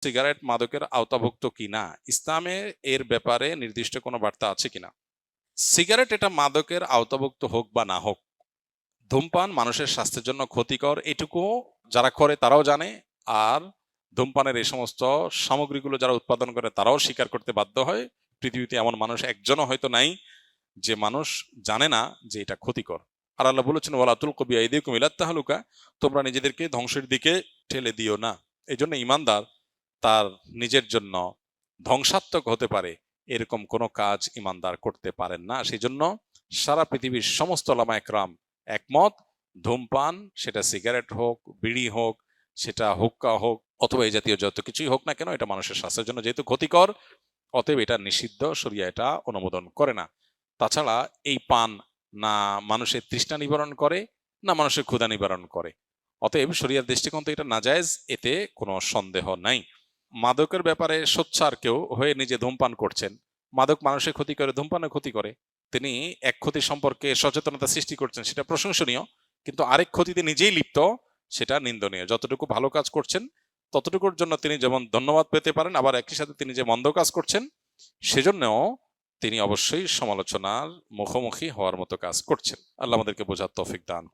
Cigarette মাদকের আওতাভুক্ত কিনা, ইসলামে এর ব্যাপারে নির্দিষ্ট কোনো বার্তা আছে কিনা। সিগারেট এটা মাদকের আওতাভুক্ত হোক বা না হোক, ধূমপান মানুষের স্বাস্থ্যের জন্য ক্ষতিকর এটুকু যারা করে তারাও জানে, আর ধূমপানের এই সমস্ত সামগ্রীগুলো যারা উৎপাদন করে তারাও স্বীকার করতে বাধ্য হয়। পৃথিবীতে এমন মানুষ একজনও হয়তো নাই যে মানুষ জানে না যে এটা ক্ষতিকর। আর আল্লাহ বলেছেন, ওয়ালা তুলকু বিআইদিকুম ইলা তাহলুকা, তোমরা নিজেদেরকে ধ্বংসের দিকে ঠেলে দিও না। এই জন্য ইমানদার তার নিজের জন্য ধ্বংসাত্মক হতে পারে এরকম কোনো কাজ ইমানদার করতে পারেন না। সেই জন্য সারা পৃথিবীর সমস্ত ওলামা একরাম একমত, ধূমপান সেটা সিগারেট হোক, বিড়ি হোক, সেটা হুক্কা হোক, অথবা এই জাতীয় যত কিছুই হোক না কেন, এটা মানুষের স্বাস্থ্যের জন্য যেহেতু ক্ষতিকর, অতএব এটা নিষিদ্ধ, শরিয়া এটা অনুমোদন করে না। তাছাড়া এই পান না মানুষের তৃষ্ণা নিবারণ করে, না মানুষের ক্ষুধা নিবারণ করে, অতএব শরিয়ার দৃষ্টিকোণ থেকে এটা নাজায়েজ, এতে কোনো সন্দেহ নাই। মাদকের ব্যাপারে সোচ্চার কেউ হয়ে নিজে ধূমপান করছেন, মাদক মানুষের ক্ষতি করে, ধূমপানের ক্ষতি করে, তিনি এক ক্ষতি সম্পর্কে সচেতনতা সৃষ্টি করছেন, সেটা প্রশংসনীয়। কিন্তু আরেক ক্ষতিতে নিজেই লিপ্ত, সেটা নিন্দনীয়। যতটুকু ভালো কাজ করছেন ততটুকুর জন্য তিনি যেমন ধন্যবাদ পেতে পারেন, আবার একই সাথে তিনি যে মন্দ কাজ করছেন সেজন্যও তিনি অবশ্যই সমালোচনার মুখোমুখি হওয়ার মতো কাজ করছেন। আল্লাহ আমাদেরকে বোঝার তৌফিক দান।